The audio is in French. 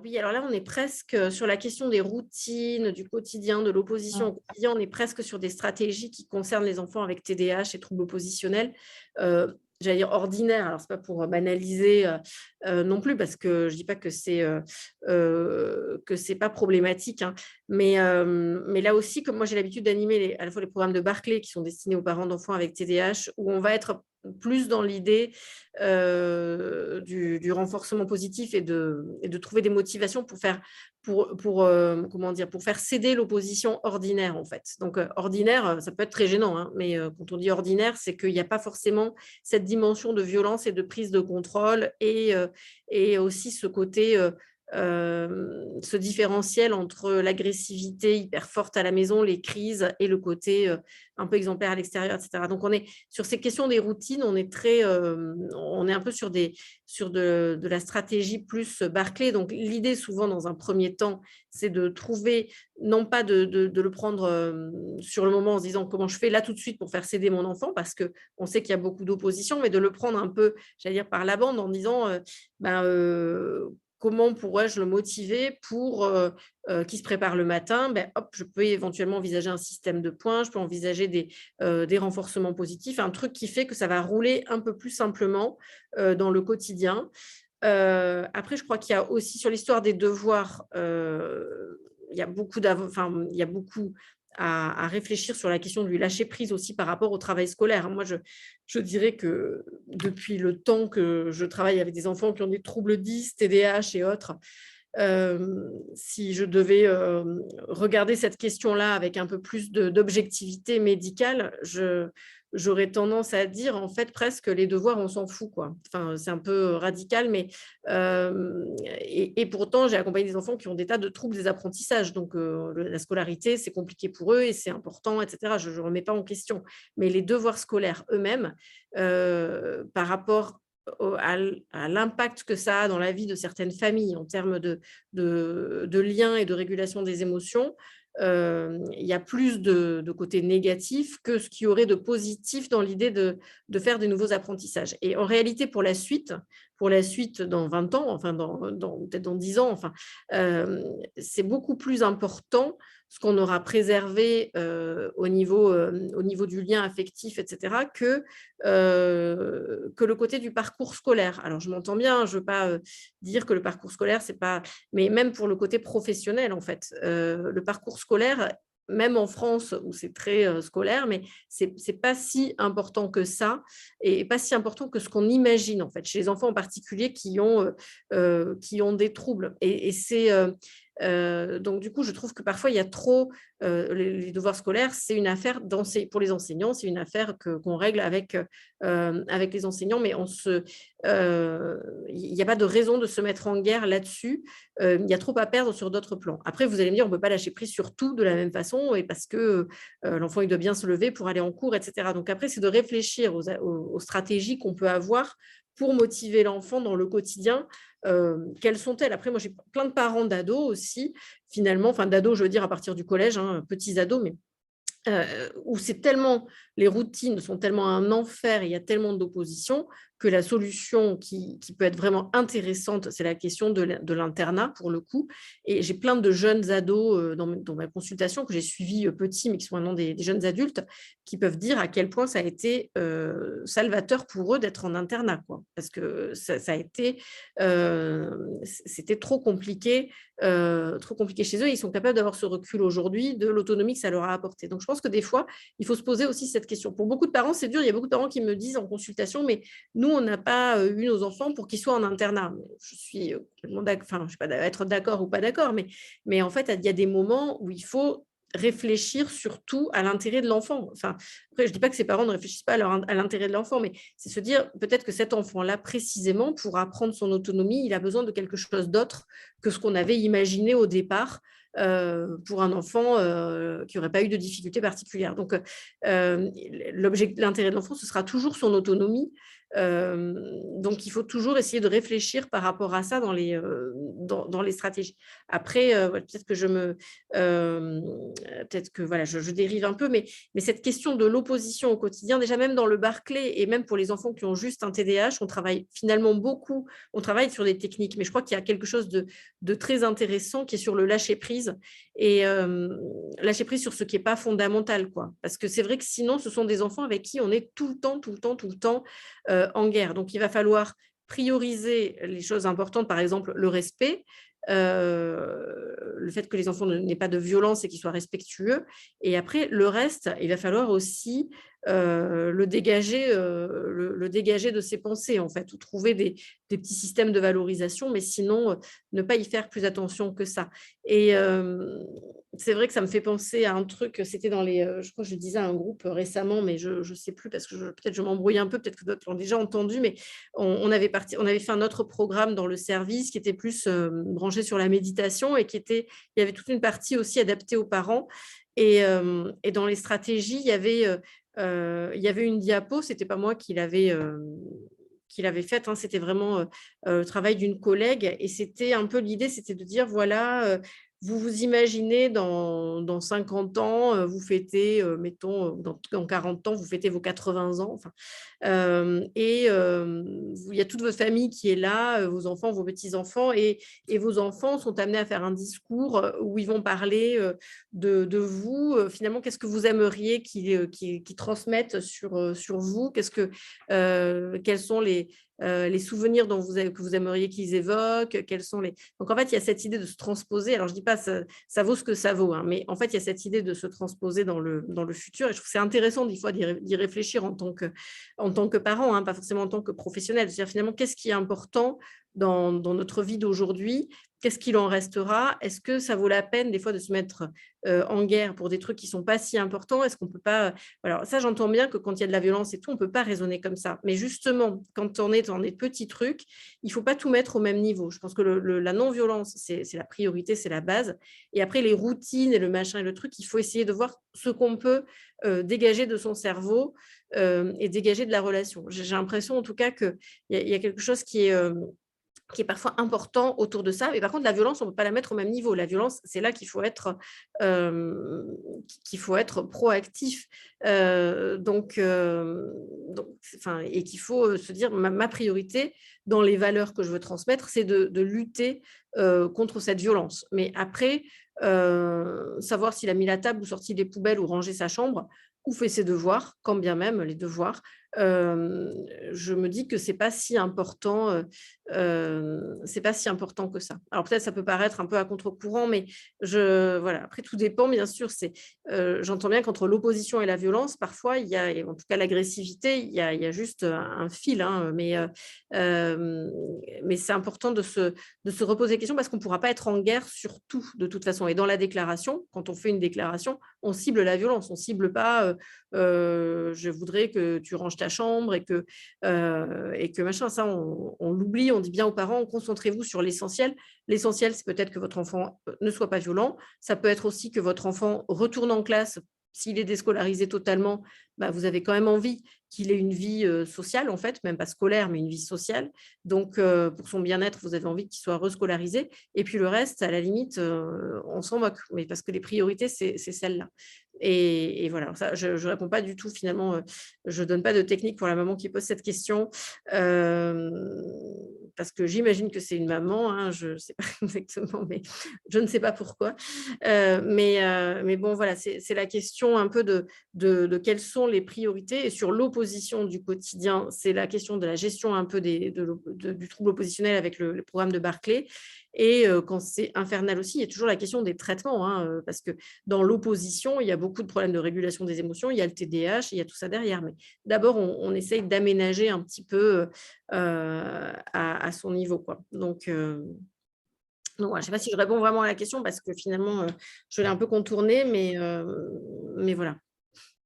oui, alors là, on est presque sur la question des routines, du quotidien, de l'opposition Mmh. au quotidien. On est presque sur des stratégies qui concernent les enfants avec TDAH et troubles oppositionnels. J'allais dire ordinaires. Alors, c'est pas pour banaliser non plus, parce que je dis pas que c'est pas problématique, hein. Mais là aussi, comme moi j'ai l'habitude d'animer à la fois les programmes de Barclay qui sont destinés aux parents d'enfants avec TDAH, où on va être plus dans l'idée du renforcement positif et de trouver des motivations comment dire, pour faire céder l'opposition ordinaire, en fait. Donc, ordinaire, ça peut être très gênant, hein, mais quand on dit ordinaire, c'est qu'il y a pas forcément cette dimension de violence et de prise de contrôle et aussi ce côté, ce différentiel entre l'agressivité hyper forte à la maison, les crises et le côté, un peu exemplaire à l'extérieur, et cetera. Donc on est sur ces questions des routines, on est un peu sur de la stratégie plus Barclay. Donc l'idée souvent dans un premier temps, c'est de trouver, non pas de le prendre, sur le moment en se disant: «Comment je fais là tout de suite pour faire céder mon enfant?» parce qu'on sait qu'il y a beaucoup d'opposition, mais de le prendre un peu, j'allais dire par la bande en disant, ben, comment pourrais-je le motiver pour, qu'il se prépare le matin? Ben, hop, je peux éventuellement envisager un système de points, je peux envisager des renforcements positifs, un truc qui fait que ça va rouler un peu plus simplement, dans le quotidien. Après, je crois qu'il y a aussi sur l'histoire des devoirs, il y a il y a beaucoup à réfléchir sur la question du lâcher prise aussi par rapport au travail scolaire. Moi, je dirais que depuis le temps que je travaille avec des enfants qui ont des troubles 10, TDAH et autres, si je devais, regarder cette question-là avec un peu plus d'objectivité médicale, j'aurais tendance à dire, en fait, presque les devoirs, on s'en fout, quoi. Enfin, c'est un peu radical, mais et pourtant, j'ai accompagné des enfants qui ont des tas de troubles des apprentissages. Donc, la scolarité, c'est compliqué pour eux et c'est important, et cetera. Je ne remets pas en question. Mais les devoirs scolaires eux-mêmes, par rapport à l'impact que ça a dans la vie de certaines familles en termes de liens et de régulation des émotions, il y a plus de côté négatif que ce qu'il y aurait de positif dans l'idée de faire des nouveaux apprentissages. Et en réalité, pour la suite dans 20 ans, enfin peut-être dans 10 ans, enfin, c'est beaucoup plus important ce qu'on aura préservé au niveau du lien affectif, et cetera, que le côté du parcours scolaire. Alors, je m'entends bien, je ne veux pas dire que le parcours scolaire, c'est pas. Mais même pour le côté professionnel, en fait, le parcours scolaire, même en France où c'est très scolaire, mais c'est pas si important que ça et pas si important que ce qu'on imagine, en fait, chez les enfants en particulier qui ont des troubles. Et c'est. Donc, du coup, je trouve que parfois, il y a trop. Les devoirs scolaires, c'est une affaire pour les enseignants, c'est une affaire qu'on règle avec les enseignants, mais il n'y a pas de raison de se mettre en guerre là-dessus. Il y a trop à perdre sur d'autres plans. Après, vous allez me dire, on ne peut pas lâcher prise sur tout de la même façon et parce que l'enfant, il doit bien se lever pour aller en cours, et cetera. Donc après, c'est de réfléchir aux stratégies qu'on peut avoir pour motiver l'enfant dans le quotidien. Quelles sont-elles? Après, moi, j'ai plein de parents d'ados aussi, finalement, enfin d'ados, je veux dire à partir du collège, hein, petits ados, mais où les routines sont tellement un enfer et il y a tellement d'opposition que la solution qui peut être vraiment intéressante, c'est la question de l'internat pour le coup. Et j'ai plein de jeunes ados dans ma consultation que j'ai suivis petits, mais qui sont maintenant des jeunes adultes, qui peuvent dire à quel point ça a été salvateur pour eux d'être en internat, quoi. Parce que ça a été, c'était trop compliqué chez eux. Ils sont capables d'avoir ce recul aujourd'hui de l'autonomie que ça leur a apporté. Donc, je pense que des fois, il faut se poser aussi cette question. Pour beaucoup de parents, c'est dur. Il y a beaucoup de parents qui me disent en consultation, mais nous, on n'a pas eu nos enfants pour qu'ils soient en internat. Je suis complètement d'accord, enfin, je ne sais pas être d'accord ou pas d'accord, mais en fait, il y a des moments où il faut réfléchir surtout à l'intérêt de l'enfant. Enfin, après, je ne dis pas que ses parents ne réfléchissent pas à l'intérêt de l'enfant, mais c'est se dire peut-être que cet enfant-là, précisément, pour apprendre son autonomie, il a besoin de quelque chose d'autre que ce qu'on avait imaginé au départ pour un enfant qui n'aurait pas eu de difficultés particulières. Donc, l'intérêt de l'enfant, ce sera toujours son autonomie. Donc, il faut toujours essayer de réfléchir par rapport à ça dans les stratégies. Après, ouais, peut-être que voilà, je dérive un peu, mais cette question de l'opposition au quotidien, déjà même dans le Barclay et même pour les enfants qui ont juste un TDAH, on travaille finalement beaucoup, on travaille sur des techniques, mais je crois qu'il y a quelque chose de très intéressant qui est sur le lâcher-prise et lâcher-prise sur ce qui n'est pas fondamental, quoi. Parce que c'est vrai que sinon, ce sont des enfants avec qui on est tout le temps, tout le temps, tout le temps en guerre. Donc, il va falloir prioriser les choses importantes, par exemple le respect, le fait que les enfants n'aient pas de violence et qu'ils soient respectueux. Et après, le reste, il va falloir aussi le dégager de ses pensées, en fait, ou trouver des petits systèmes de valorisation, mais sinon, ne pas y faire plus attention que ça. Et c'est vrai que ça me fait penser à un truc, c'était dans je crois que je disais à un groupe récemment, mais je ne sais plus parce que peut-être je m'embrouille un peu, peut-être que d'autres l'ont déjà entendu, mais on avait fait un autre programme dans le service qui était plus branché sur la méditation et il y avait toute une partie aussi adaptée aux parents. Et dans les stratégies, il y avait une diapo, c'était pas moi qui l'avait faite, hein, c'était vraiment le travail d'une collègue. Et c'était un peu l'idée, c'était de dire, voilà, vous vous imaginez dans 50 ans, vous fêtez, mettons, dans 40 ans, vous fêtez vos 80 ans. Enfin, il y a toute votre famille qui est là, vos enfants, vos petits-enfants, et vos enfants sont amenés à faire un discours où ils vont parler de vous. Finalement, qu'est-ce que vous aimeriez qu'ils transmettent sur vous? Quels sont les souvenirs que vous aimeriez qu'ils évoquent? Donc, en fait, il y a cette idée de se transposer. Alors, je ne dis pas ça vaut ce que ça vaut, hein, mais en fait, il y a cette idée de se transposer dans le futur. Et je trouve que c'est intéressant, des fois, d'y réfléchir en tant que parent, hein, pas forcément en tant que professionnel. C'est-à-dire, finalement, qu'est-ce qui est important dans notre vie d'aujourd'hui? Qu'est-ce qu'il en restera? Est-ce que ça vaut la peine des fois de se mettre en guerre pour des trucs qui ne sont pas si importants? Est-ce qu'on peut pas… Alors ça, j'entends bien que quand il y a de la violence et tout, on ne peut pas raisonner comme ça. Mais justement, quand on est dans des petits trucs, il ne faut pas tout mettre au même niveau. Je pense que la non-violence, c'est la priorité, c'est la base. Et après, les routines et le machin et le truc, il faut essayer de voir ce qu'on peut dégager de son cerveau et dégager de la relation. J'ai l'impression en tout cas qu'il y a quelque chose qui est parfois important autour de ça. Mais par contre, la violence, on ne peut pas la mettre au même niveau. La violence, c'est là qu'il faut être proactif. Et qu'il faut se dire, ma priorité dans les valeurs que je veux transmettre, c'est de lutter contre cette violence. Mais après, savoir s'il a mis la table ou sorti les poubelles ou rangé sa chambre ou fait ses devoirs, quand bien même les devoirs, je me dis que c'est pas si important, c'est pas si important que ça. Alors peut-être ça peut paraître un peu à contre-courant, mais voilà. Après tout dépend, bien sûr. J'entends bien qu'entre l'opposition et la violence, parfois il y a, et en tout cas l'agressivité, il y a juste un fil, hein, mais c'est important de se reposer la question parce qu'on ne pourra pas être en guerre sur tout de toute façon. Et dans la déclaration, quand on fait une déclaration, on cible la violence, on cible pas je voudrais que tu ranges ta chambre et que machin. Ça, on l'oublie, on dit bien aux parents, concentrez-vous sur l'essentiel. L'essentiel, c'est peut-être que votre enfant ne soit pas violent. Ça peut être aussi que votre enfant retourne en classe. S'il est déscolarisé totalement, bah, vous avez quand même envie qu'il ait une vie sociale, en fait, même pas scolaire, mais une vie sociale. Donc, pour son bien-être, vous avez envie qu'il soit rescolarisé. Et puis le reste, à la limite, on s'en moque, mais parce que les priorités, c'est celle-là. Et voilà, ça, je ne réponds pas du tout finalement, je ne donne pas de technique pour la maman qui pose cette question, parce que j'imagine que c'est une maman, hein, je ne sais pas exactement, mais je ne sais pas pourquoi. Mais bon, voilà, c'est la question un peu de quelles sont les priorités. Et sur l'opposition du quotidien, c'est la question de la gestion un peu du trouble oppositionnel avec le programme de Barclay. Et quand c'est infernal aussi, il y a toujours la question des traitements, hein, parce que dans l'opposition, il y a beaucoup de problèmes de régulation des émotions, il y a le TDAH, il y a tout ça derrière. Mais d'abord, on essaye d'aménager un petit peu à son niveau, quoi. Donc, voilà, je ne sais pas si je réponds vraiment à la question parce que finalement, je l'ai un peu contournée, mais voilà.